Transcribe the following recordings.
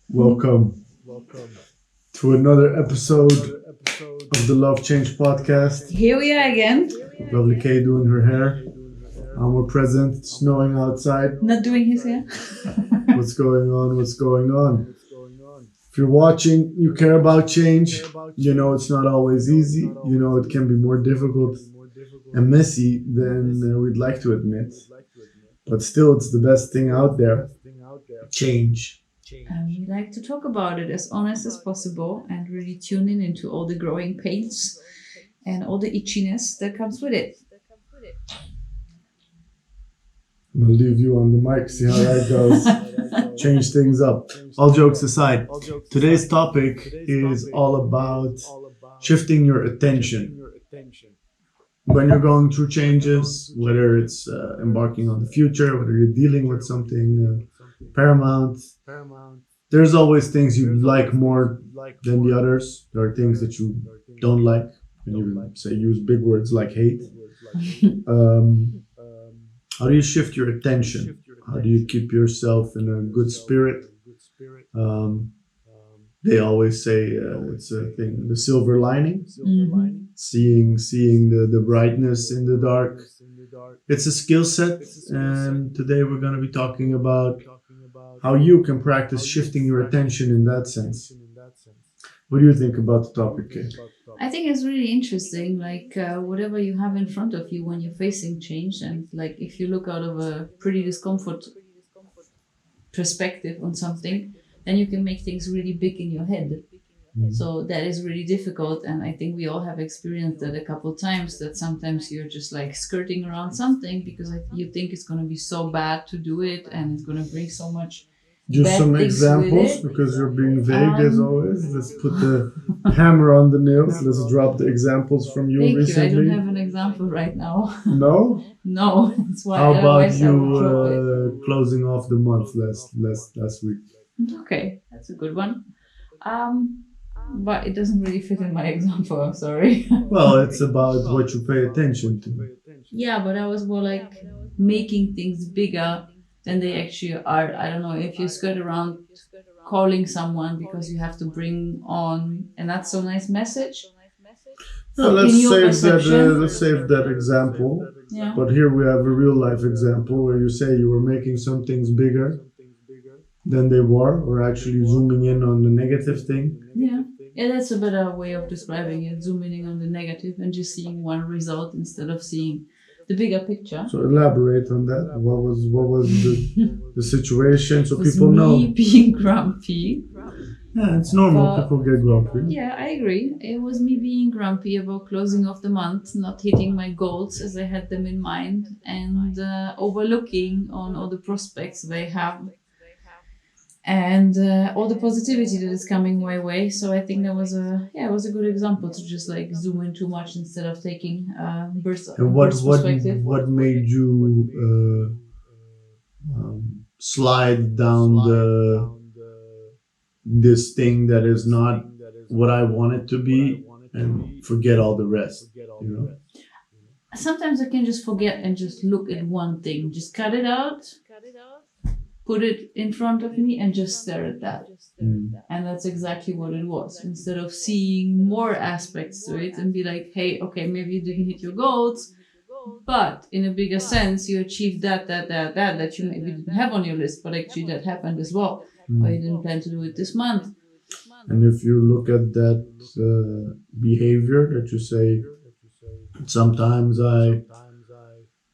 Welcome to another episode of the Love Change podcast. Here we are again, Lovely Kay doing her hair. We're present. It's snowing outside. not doing his hair. What's going on? What's going on? If you're watching, you care about change. You know it's not always easy. You know it can be more difficult and messy than we'd like to admit. But still, it's the best thing out there. Change. And we like to talk about it as honest as possible and really tune in into all the growing pains and all the itchiness that comes with it. I'm gonna leave you on the mic, see how that goes. Change things up. All jokes aside, today's topic is all about shifting your attention. When you're going through changes, whether it's embarking on the future, whether you're dealing with something paramount, there's always things you like more than the others. There are things that you don't like, and you say use big words like hate. How do you shift your attention? How do you keep yourself in a good spirit? Um, they always say it's a thing, the silver lining, seeing the brightness in the dark. It's a skill set, and today we're going to be talking about how you can practice shifting your attention in that sense. What do you think about the topic, Kay? I think it's really interesting, like whatever you have in front of you when you're facing change, and like if you look out of a pretty discomfort perspective on something, then you can make things really big in your head. So that is really difficult, and I think we all have experienced that a couple of times. That sometimes you're just like skirting around something because you think it's going to be so bad to do it, and it's going to bring so much. Just Bad some things with examples, it. because you're being vague as always. Let's put the hammer on the nails. Let's drop the examples from you Thank recently. you. I don't have an example right now. No? No, that's why. How about otherwise I would drop you closing off the month last week? it. Okay, that's a good one. But it doesn't really fit in my example. I'm sorry. Well, it's about what you pay attention to. Yeah, but I was more like making things bigger than they actually are. I don't know if you skirt around calling someone because you have to bring on a not so nice message. Yeah, In your let's perception. save that example. Yeah. But here we have a real life example where you say you were making some things bigger than they were, or actually zooming in on the negative thing. Yeah. Yeah, that's a better way of describing it. Zooming in on the negative and just seeing one result instead of seeing the bigger picture. So elaborate on that. What was the situation so It was people me know? being grumpy. Yeah, it's normal. But- People get grumpy. Yeah, I agree. It was me being grumpy about closing of the month, not hitting my goals as I had them in mind, and overlooking on all the prospects they have and all the positivity that is coming my way. So I think that was it was a good example to just like zoom in too much instead of taking burst And what perspective. what made you slide down this thing that is not what I want it to be and forget all the rest? You know. Sometimes I can just forget and just look at one thing, just cut it out, put it in front of me, and just stare at that. And that's exactly what it was. Instead of seeing more aspects to it and be like, hey, okay, maybe you didn't hit your goals, but in a bigger sense, you achieved that you maybe didn't have on your list, but actually that happened as well. Or you didn't plan to do it this month. And if you look at that behavior that you say, sometimes I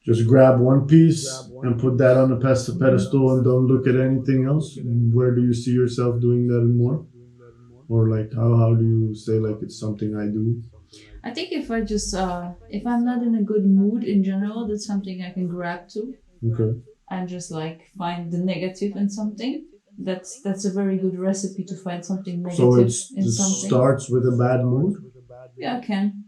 just grab one piece and put that on a pedestal and don't look at anything else. Where do you see yourself doing that more? Or like how do you say like it's something I do? I think if I just if I'm not in a good mood in general, that's something I can grab to Okay. and just like find the negative in something. That's a very good recipe to find something negative So in it something. starts with a bad mood? Yeah, I can.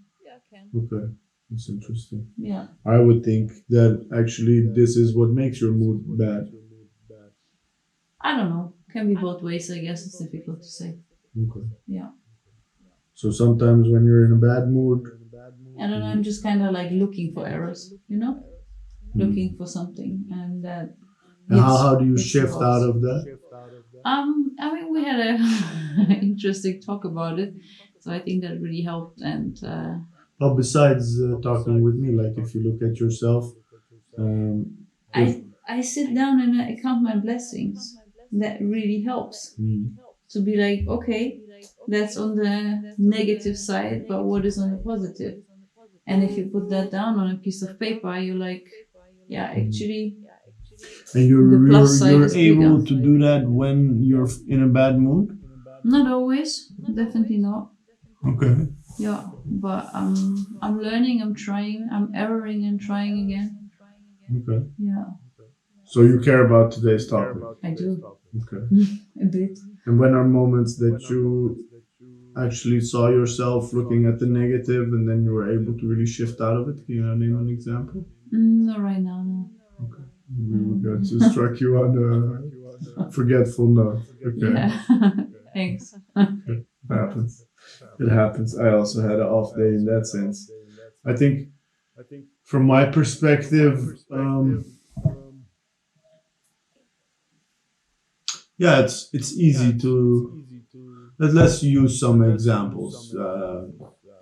Okay. That's interesting. Yeah. I would think that actually this is what makes your mood bad. I don't know. Can be both ways, I guess. It's difficult to say. Okay. Yeah. So sometimes when you're in a bad mood, I don't know. I'm just kind of like looking for errors, looking for something, and that And It's how do you it's shift out evolves. of that? I mean, we had a interesting talk about it, so I think that really helped. And Well, besides talking with me, like if you look at yourself, if I sit down and I count my blessings. That really helps to be like, okay, that's on the negative side, but what is on the positive? And if you put that down on a piece of paper, you're like, yeah, actually, and the plus side you're is bigger. able to do that when you're in a bad mood. Not always, definitely not. Okay. Yeah, but I'm learning, I'm trying, I'm erroring and trying again. Okay. Yeah, So you care about today's topic. I do Okay. a bit. And when are moments that you actually saw yourself looking at the negative and then you were able to really shift out of it? Can you name an example? Not right now, no. Okay. We were going to struck you on a forgetful note. Okay. Yeah, thanks. It happens. It happens. I also had an off day in that sense. I think from my perspective, yeah, it's easy to. Let's use some examples.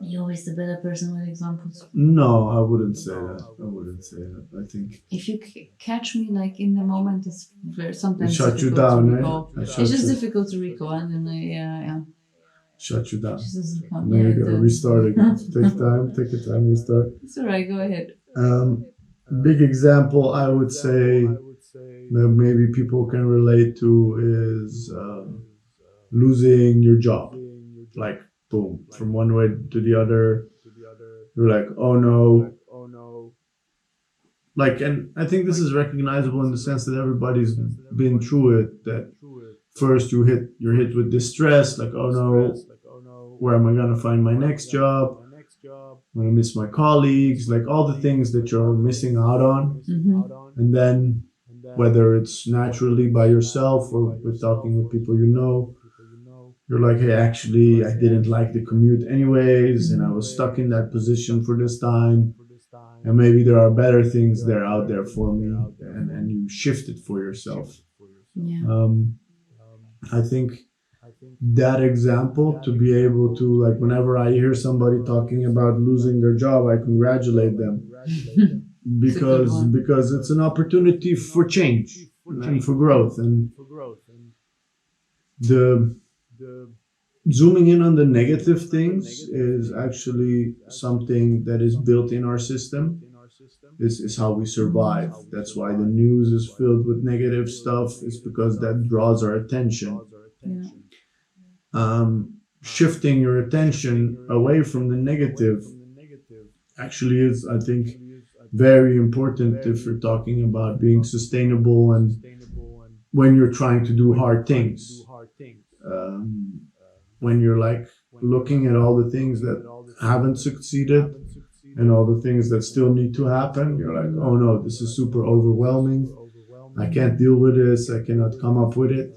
You're always the better person with examples. No, I wouldn't say that. I wouldn't say that. I think If you catch me like in the moment, it's very sometimes shut you difficult to down, eh? recall. I It's shut just you, difficult to recall, and then yeah, shut you it down. just doesn't come. And then Yeah, you it gotta does. restart again. Take your time, restart. It's alright. Go ahead. Big example, I would say, that maybe people can relate to is losing your job. Like, boom, from one way to the other, you're like, oh no. Like, and I think this is recognizable in the sense that everybody's been through it. That first you're hit with distress, like, oh no, where am I gonna find my next job? I'm gonna miss my colleagues, like all the things that you're missing out on. Mm-hmm. And then whether it's naturally by yourself or with talking with people you know, you're like, hey, actually, I didn't like the commute anyways, and I was stuck in that position for this time. And maybe there are better things there out there for me, and you shift it for yourself. Yeah. I think that example to be able to, like, whenever I hear somebody talking about losing their job, I congratulate them because it's an opportunity for change and for growth. And the zooming in on the negative things is actually something that is built in our system. This is how we survive. That's why the news is filled with negative stuff. It's because that draws our attention. Yeah. Shifting your attention away from the negative actually is, I think, very important if you're talking about being sustainable and when you're trying to do hard things. When you're like looking at all the things that haven't succeeded and all the things that still need to happen, you're like, oh no, this is super overwhelming. I can't deal with this. I cannot come up with it.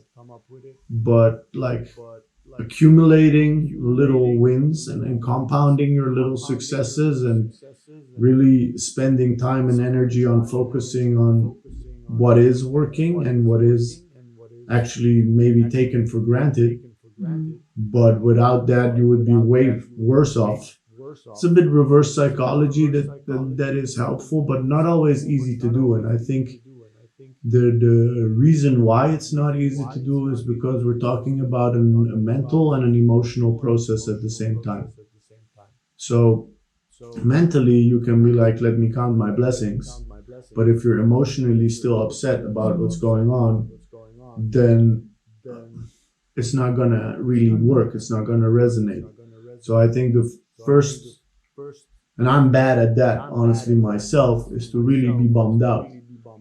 But like accumulating little wins and compounding your little successes and really spending time and energy on focusing on what is working and what is actually maybe taken for granted. But without that, you would be way worse off. It's a bit reverse psychology that is helpful, but not always easy to do. And I think the reason why it's not easy to do is because we're talking about a mental and an emotional process at the same time. So mentally, you can be like, let me count my blessings. But if you're emotionally still upset about what's going on, then it's not gonna really work. It's not gonna resonate. So I think the first, and I'm bad at that, honestly, myself, is to really be bummed out.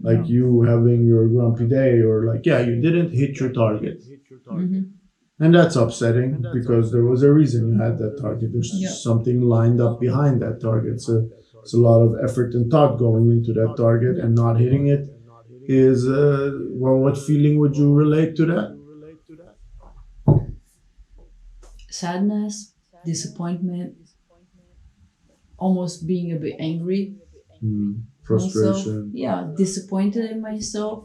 Like you having your grumpy day, or like, yeah, you didn't hit your target. Mm-hmm. And that's upsetting because there was a reason you had that target. There's something lined up behind that target. So it's a lot of effort and thought going into that target, and not hitting it is, well, what feeling would you relate to that? Sadness, disappointment, almost being a bit angry. Frustration. Yeah, disappointed in myself.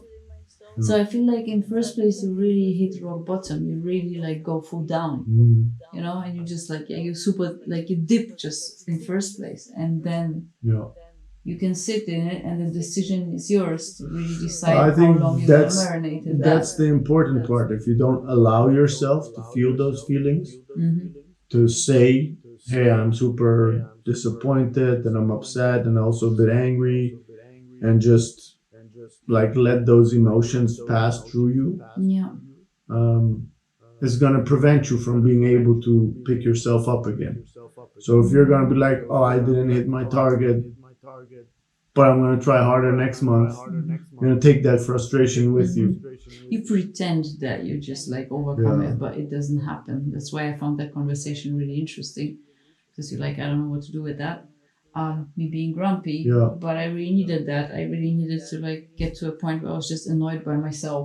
So I feel like in first place you really hit rock bottom. You really like go full down, you know, and you just like yeah, you super like you dip just in first place, and then Yeah. you can sit in it, and the decision is yours to really decide I how think long you're gonna that's marinate in that. that's the important part. If you don't allow yourself to feel those feelings, to say, "Hey, I'm super disappointed, and I'm upset, and also a bit angry," and just like let those emotions pass through you, Yeah. um, is gonna prevent you from being able to pick yourself up again. So if you're gonna be like, "Oh, I didn't hit my target, but I'm gonna try harder next month," you're gonna take that frustration with you. You pretend that you just like overcome it, but it doesn't happen. That's why I found that conversation really interesting, because you're like, I don't know what to do with that. Me being grumpy, Yeah. but I really needed that. I really needed to like get to a point where I was just annoyed by myself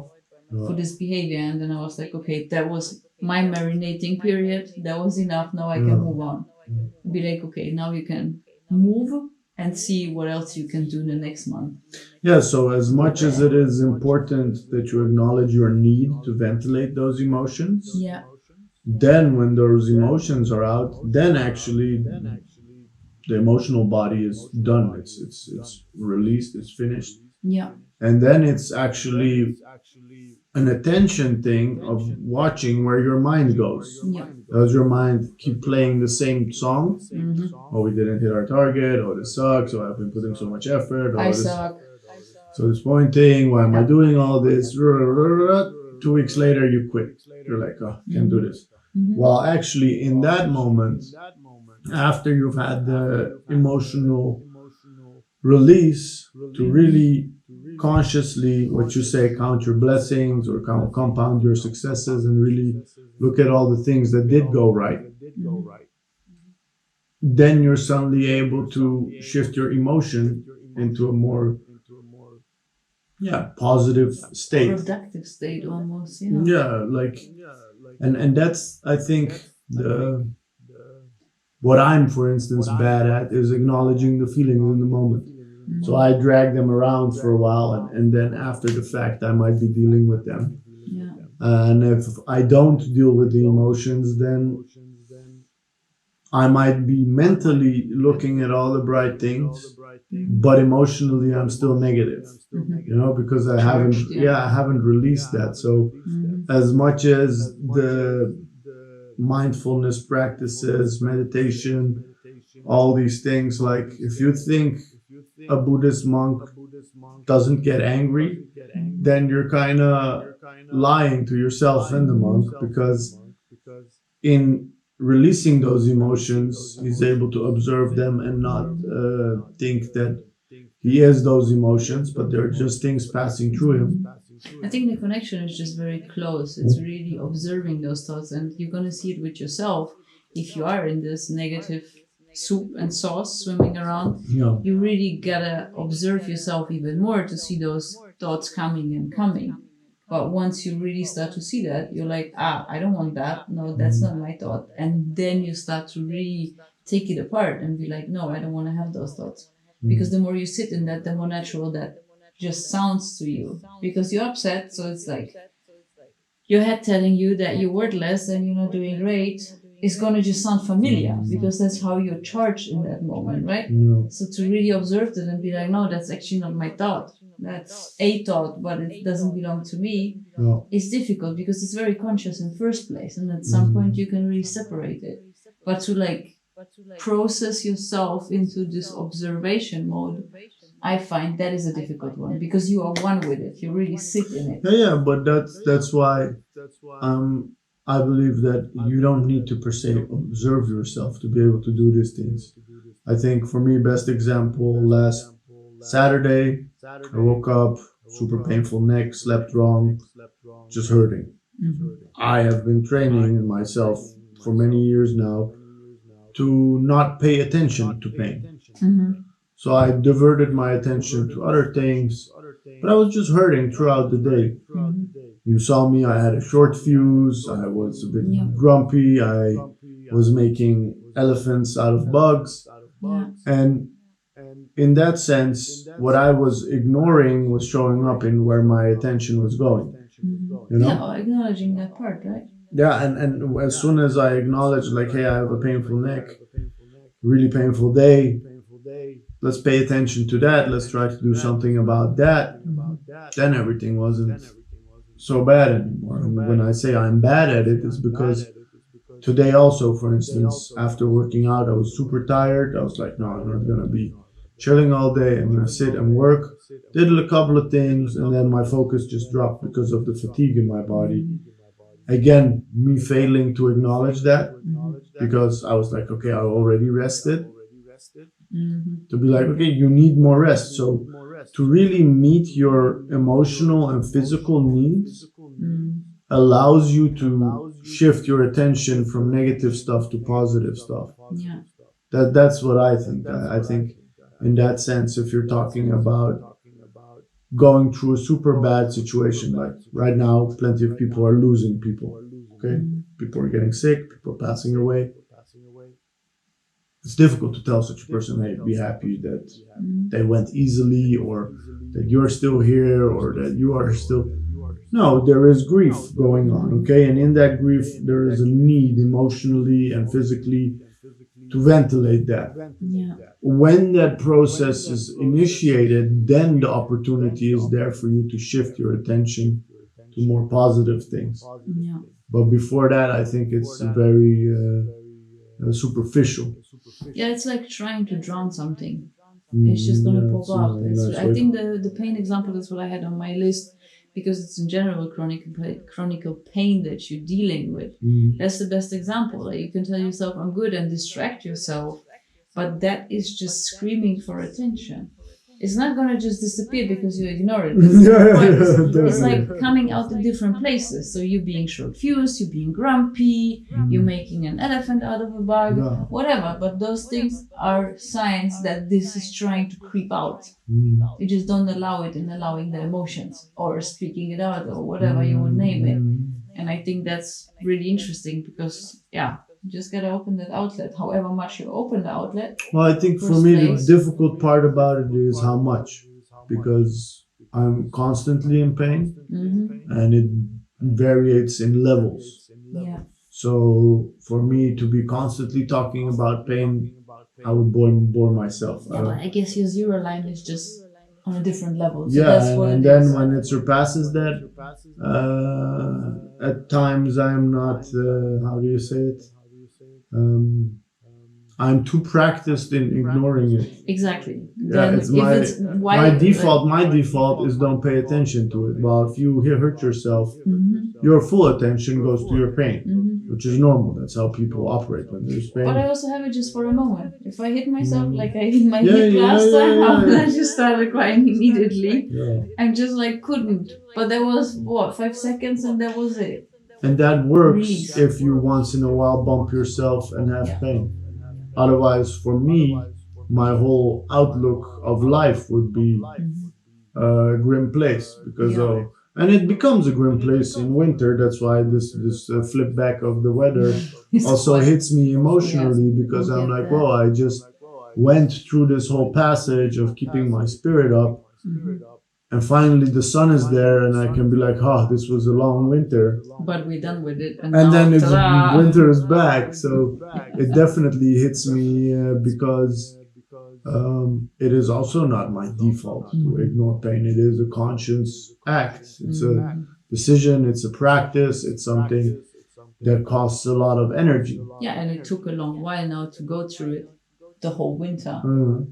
for this behavior, and then I was like, okay, that was my marinating period. That was enough. Now I can move on. Be like, okay, now you can move and see what else you can do in the next month. Yeah, so as much as it is important that you acknowledge your need to ventilate those emotions, Yeah. then when those emotions are out, then actually the emotional body is done. It's released, it's finished. Yeah. And then it's actually an attention thing of watching where your mind goes. Yeah. Does your mind keep playing the same song? Oh, we didn't hit our target. Oh, this sucks. Oh, I've been putting so much effort. I Oh, this suck. so disappointing. Why am I doing all this? 2 weeks later, you quit. You're like, oh, can't do this. Well, actually, in that moment, after you've had the emotional release, to really consciously, what you say, count your blessings or compound your successes and really look at all the things that did go right, then you're suddenly able to shift your emotion into a more positive state. Productive state almost, Like, and that's, I think, the what I'm, for instance, bad at is acknowledging the feelings in the moment. So I drag them around for a while, and then after the fact, I might be dealing with them. Yeah. And if I don't deal with the emotions, then I might be mentally looking at all the bright things, but emotionally I'm still negative. Because I haven't released that. So as much as the mindfulness practices, meditation, all these things, like if you think a Buddhist monk doesn't get angry, then you're kind of lying to yourself and the monk, because in releasing those emotions, he's able to observe them and not think that he has those emotions, but they're just things passing through him. I think the connection is just very close. It's really observing those thoughts, and you're going to see it with yourself. If you are in this negative soup and sauce swimming around, you really gotta observe yourself even more to see those thoughts coming and coming. But once you really start to see that, you're like, I don't want that. No, that's not my thought. And then you start to really take it apart and be like, no, I don't want to have those thoughts. Because the more you sit in that, the more natural that just sounds to you. Because you're upset, so it's like your head telling you that you're worthless and you're not doing great is going to just sound familiar, because that's how you're charged in that moment, right? So to really observe it and be like, no, that's actually not my thought. That's a thought, but it doesn't belong to me. It's difficult because it's very conscious in first place, and at some point you can really separate it. But to like process yourself into this observation mode, I find that is a difficult one, because you are one with it. You really sit in it. But that's why I believe that you don't need to per se observe yourself to be able to do these things. I think for me, best example, last Saturday, I woke up, super painful neck, slept wrong, just hurting. I have been training myself for many years now to not pay attention to pain. So I diverted my attention to other things, but I was just hurting throughout the day. You saw me, I had a short fuse, I was a bit grumpy, I was making elephants out of bugs. And in that sense, what I was ignoring was showing up in where my attention was going. You Yeah, know? or acknowledging that part, right? Yeah, and as soon as I acknowledge, like, hey, I have a painful neck, really painful day, let's pay attention to that, let's try to do something about that, then everything wasn't so bad anymore. And when I say I'm bad at it, it's because today also, for instance, after working out, I was super tired. I was like, no, I'm not gonna be chilling all day. I'm gonna sit and work. Did a couple of things, and then my focus just dropped because of the fatigue in my body. Again, me failing to acknowledge that because I was like, okay, I already rested. To be like, okay, you need more rest. So to really meet your emotional and physical needs allows you to shift your attention from negative stuff to positive stuff. Yeah. That's what I think. I think in that sense, if you're talking about going through a super bad situation, like right now, plenty of people are losing people. Okay, people are getting sick, people are passing away. It's difficult to tell such a person, hey, be happy that they went easily, or that you're still here, or that you are still. No, there is grief going on, okay? And in that grief, there is a need emotionally and physically to ventilate that. Yeah. When that process is initiated, then the opportunity is there for you to shift your attention to more positive things. Yeah. But before that, I think it's very superficial. Yeah, it's like trying to drown something. It's just gonna pop up. I think the pain example is what I had on my list because it's in general chronic pain that you're dealing with. That's the best example. Like you can tell yourself I'm good and distract yourself, but that is just screaming for attention. It's not gonna just disappear because you ignore it. It's like coming out of different places. So you're being short fused, you're being grumpy, you're making an elephant out of a bug, whatever. But those things are signs that this is trying to creep out. You just don't allow it in allowing the emotions or speaking it out or whatever you would name it. And I think that's really interesting because, yeah, you just gotta open that outlet. However much you open the outlet. Well, I think for me, the difficult part about it is how much. Because I'm constantly in pain and it varies in levels. Yeah. So for me to be constantly talking about pain, I would bore myself. Yeah, but I guess your zero line is just on a different level. So Yeah, that's what and it then is. when it surpasses that, at times I'm not, how do you say it? I'm too practiced in ignoring it. Exactly. Yeah, Then it's if my default. My default is don't pay attention to it. Well, if you hurt yourself, your full attention goes to your pain, which is normal. That's how people operate when there's pain. But I also have it just for a moment. If I hit myself like I hit my hip last time, I just started crying immediately. And just like couldn't. But there was 5 seconds and that was it. And that works Release. if you once in a while bump yourself and have pain. Otherwise, for me, my whole outlook of life would be a grim place because and it becomes a grim place in winter. That's why this flip back of the weather also hits me emotionally because I'm like, well, I just went through this whole passage of keeping my spirit up. And finally, the sun is there, and I can be like, "Oh, this was a long winter." But we're done with it, and then winter is back. So it definitely hits me because it is also not my default to ignore pain. It is a conscious act. It's a decision. It's a practice. It's something that costs a lot of energy. Yeah, and it took a long while now to go through it, the whole winter,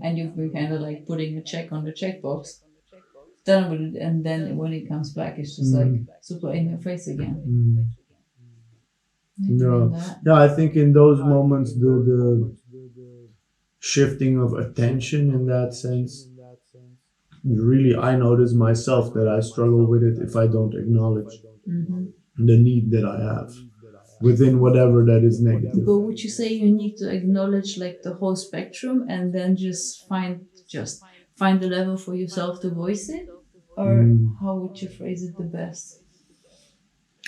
and you've been kind of like putting a check on the checkbox. Done with it, and then when it comes back, it's just like super in your face again. Yeah, I think in those moments, the shifting of attention in that sense, really, I notice myself that I struggle with it if I don't acknowledge the need that I have within whatever that is negative. But would you say you need to acknowledge like the whole spectrum and then just find the level for yourself to voice it? Or how would you phrase it the best?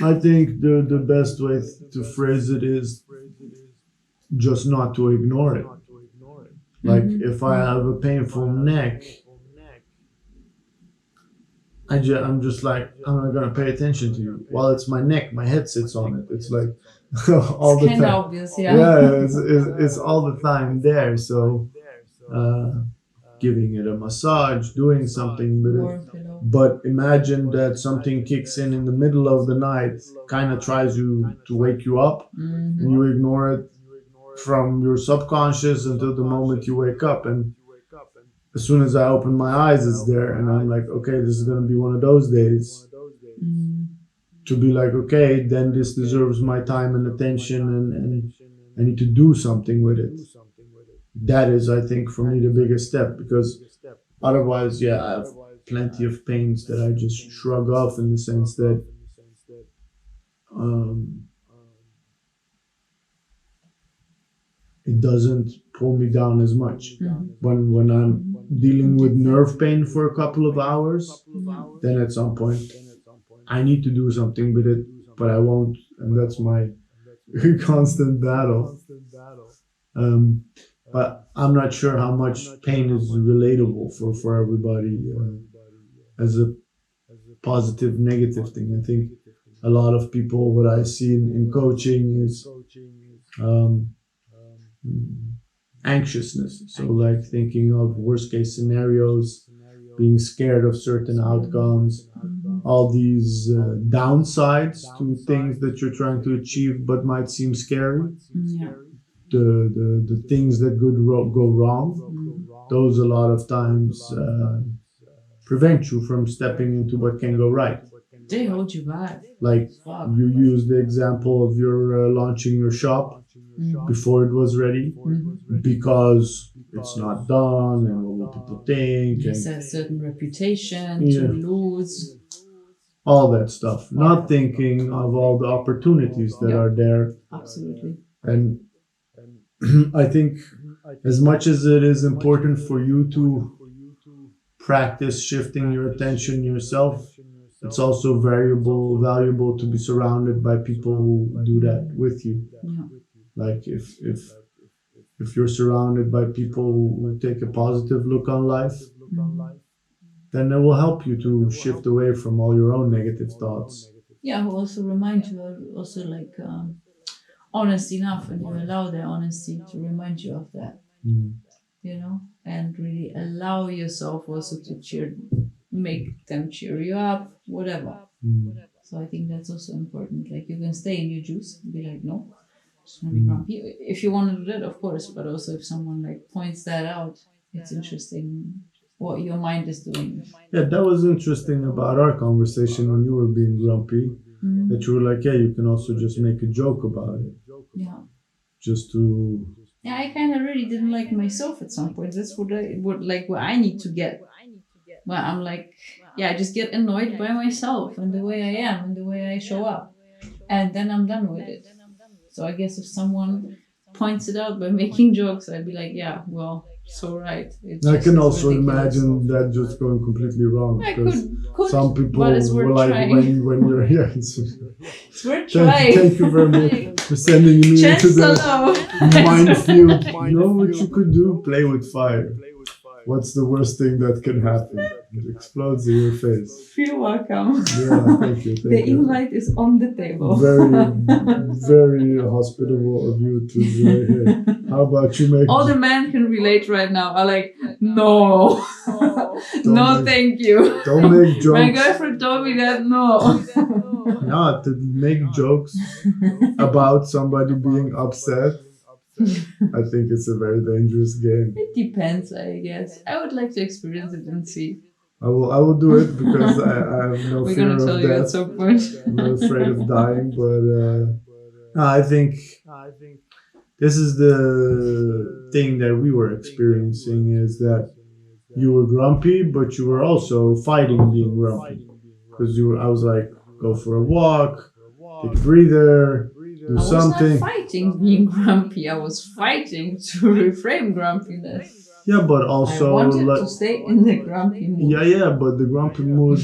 I think the best way to phrase it is just not to ignore it. Like if I have a painful neck, I'm just like, I'm not gonna pay attention to you. While it's my neck, my head sits on it. It's like all It's the kind of time. obvious, yeah. Yeah, it's all the time there. So uh, giving it a massage, doing something with it. Warm pillow. But imagine that something kicks in the middle of the night, kind of tries to wake you up, and you ignore it from your subconscious until the moment you wake up. And as soon as I open my eyes, it's there, and I'm like, okay, this is gonna be one of those days to be like, okay, then this deserves my time and attention, and I need to do something with it. That is, I think, for me the biggest step, because otherwise, yeah, I have plenty of pains that I just shrug off in the sense that um, it doesn't pull me down as much. When I'm dealing with nerve pain for a couple of hours, then at some point I need to do something with it, but I won't, and that's my constant battle. But I'm not sure how much pain is relatable for everybody as a positive, negative thing. I think a lot of people, what I see in coaching is um, anxiousness. So, like thinking of worst case scenarios, being scared of certain outcomes, all these downsides to things that you're trying to achieve but might seem scary. Yeah. The things that could go wrong, those a lot of times prevent you from stepping into what can go right. They hold you back. Like Fuck. you used the example of your launching your shop before it was ready because it's not done and what will people think It's and a certain reputation Yeah. to lose. all that stuff. Not thinking of all the opportunities that Yeah. are there. Absolutely. And I think as much as it is important for you to practice shifting your attention yourself, it's also valuable to be surrounded by people who do that with you. Yeah. Like if you're surrounded by people who take a positive look on life, then it will help you to shift away from all your own negative thoughts. Yeah, who also remind you, also like honest enough, and you allow their honesty to remind you of that, you know, and really allow yourself also to make them cheer you up, whatever. So I think that's also important. Like you can stay in your juice and be like, no, just want to be grumpy. If you want to do that, of course, but also if someone like points that out, it's interesting what your mind is doing. Yeah, that was interesting about our conversation when you were being grumpy. That you were like, yeah, you can also just make a joke about it. Yeah. Just to Yeah, I kind of really didn't like myself at some point. That's what I need to get. Well, I'm like, yeah, I just get annoyed by myself and the way I am and the way I show up. And then I'm done with it. So I guess if someone points it out by making jokes, I'd be like, yeah, well, so right. I can also imagine that just going completely wrong. I Because could, some people but it's were worth like, trying. when you're here. It's worth trying. Thank you very much for sending me into the minefield. You know what you could do? Play with fire. What's the worst thing that can happen? It explodes in your face. Feel welcome. Yeah, thank you. The invite is on the table. Very, very hospitable of you to do it. How about you make All the men can relate right now are like, no. No, thank you. Don't make jokes. My girlfriend told me that, no. No, to make jokes about somebody being upset, I think it's a very dangerous game. It depends, I guess. I would like to experience it and see. I will do it because I have no We're fear gonna tell of you at death. some point. I'm not afraid of dying, but no, I think this is the thing that we were experiencing is that you were grumpy, but you were also fighting being grumpy. Because I was like, go for a walk, take a breather, do I was something. not fighting being grumpy. I was fighting to reframe grumpiness. Yeah, but also I wanted to stay in the grumpy mood. Yeah, but the grumpy mood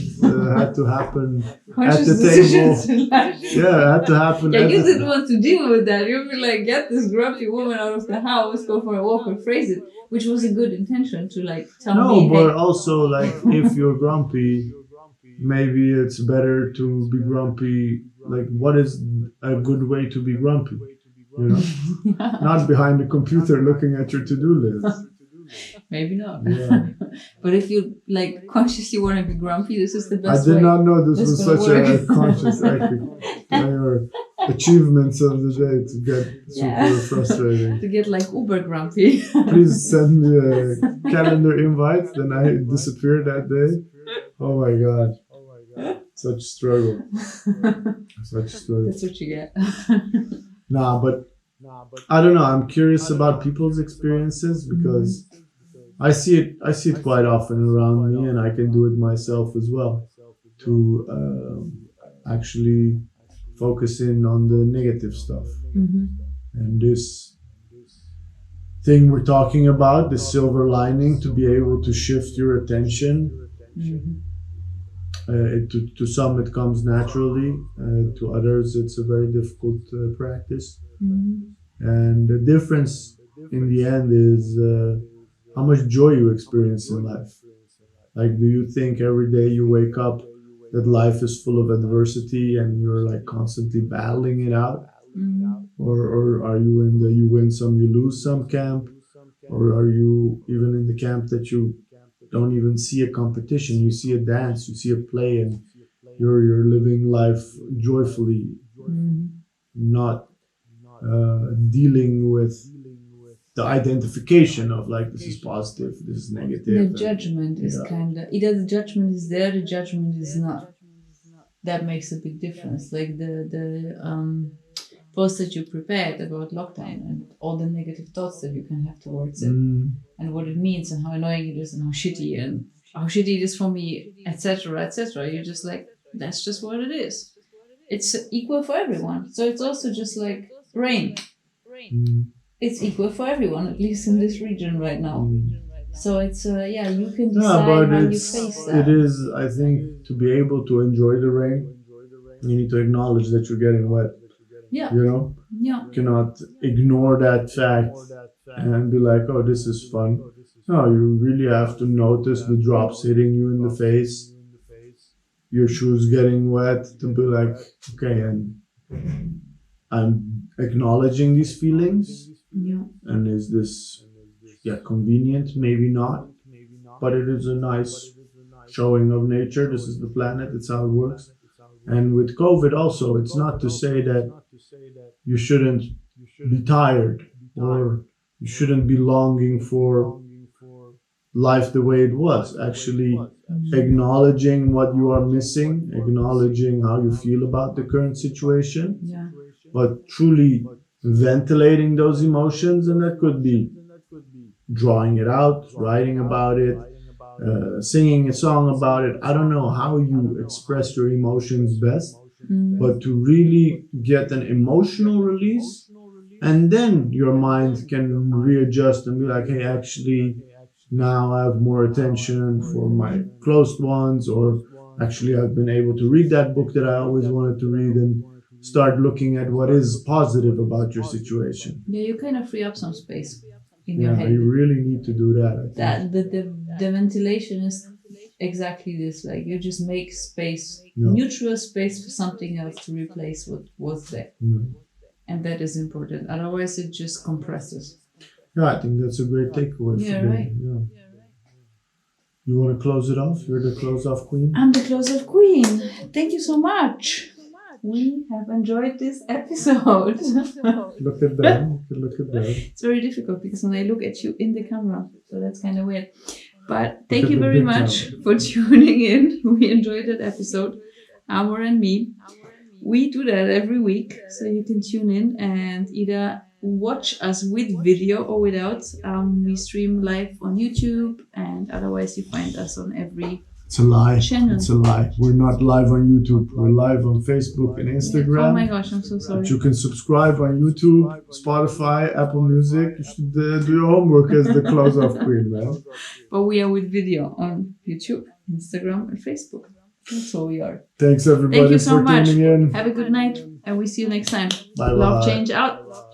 had to happen Conscious at the decisions table. in life. Yeah, it had to happen. Yeah, at you the didn't want to deal with that. You'd be like, get this grumpy woman out of the house, go for a walk and phrase it, which was a good intention to like tell No, me, but hey, also like if you're grumpy, maybe it's better to be grumpy. Like, what is a good way to be grumpy? You know, not behind the computer looking at your to-do list. Maybe not. Yeah. But if you like consciously want to be grumpy, this is the I best did way. not know this This was gonna such a work. conscious your achievements of the day to get super frustrating. To get like uber grumpy. Please send me a calendar invite. Then I disappear that day. Oh my god, such struggle, such struggle. That's what you get. Nah, but I don't know. I'm curious about people's experiences because I see it. I see it quite often around me, and I can do it myself as well. To actually focus in on the negative stuff. Mm-hmm. And this thing we're talking about, the silver lining, to be able to shift your attention. Mm-hmm. To some, it comes naturally. To others, it's a very difficult practice. Mm-hmm. And the difference in the end is how much joy you experience in life. Like, do you think every day you wake up that life is full of adversity and you're like constantly battling it out? Mm-hmm. Or are you in the you win some, you lose some camp? Or are you even in the camp that you don't even see a competition, you see a dance, you see a play, and you're living life joyfully, Mm-hmm. not dealing with the identification of like this is positive, this is negative. The judgment is kind of either the judgment is there, the judgment is not. That makes a big difference. Like the post that you prepared about lockdown and all the negative thoughts that you can have towards it, and what it means and how annoying it is and how shitty it is for me, etc., etc. You're just like, that's just what it is. It's equal for everyone. So it's also just like rain. It's equal for everyone, at least in this region right now. So it's you can decide how you face that. It is, I think, to be able to enjoy the rain, you need to acknowledge that you're getting wet. Yeah. You know? Yeah. You cannot ignore that fact and be like, oh, this is fun. No, you really have to notice the drops hitting you in the face, your shoes getting wet, to be like, okay, and I'm acknowledging these feelings. Yeah. And is this convenient? Maybe not. But it is a nice showing of nature. This is the planet, it's how it works. And with COVID also, it's not to say that you shouldn't be tired or you shouldn't be longing for life the way it was. Actually, acknowledging what you are missing, acknowledging how you feel about the current situation, but truly ventilating those emotions. And that could be drawing it out, writing about it, singing a song about it. I don't know how you express your emotions best, but to really get an emotional release, and then your mind can readjust and be like, hey, actually, now I have more attention for my close ones, or actually I've been able to read that book that I always wanted to read and start looking at what is positive about your situation. Yeah, you kind of free up some space in your head. You really need to do that. That the ventilation is exactly this. Like, you just make space, neutral space for something else to replace what was there. And that is important. Otherwise, it just compresses. Yeah, I think that's a great takeaway for today. Right. Yeah. You want to close it off? You're the close-off queen? I'm the close-off queen. Thank you so much. We have enjoyed this episode. Look at them. Look at them. It's very difficult because when I look at you in the camera, so that's kind of weird. But thank you very much for tuning in. We enjoyed that episode, Amor and me. We do that every week, so you can tune in and either watch us with video or without. We stream live on YouTube, and otherwise you find us on every It's a lie. channel. It's a lie. We're not live on YouTube. We're live on Facebook and Instagram. Oh my gosh, I'm so sorry. But you can subscribe on YouTube, Spotify, Apple Music. You should do your homework as the close-off queen, man. But we are with video on YouTube, Instagram, and Facebook. That's all we are. Thanks everybody Thank you so for much. tuning in. Have a good night, and we see you next time. Bye-bye. Love change out.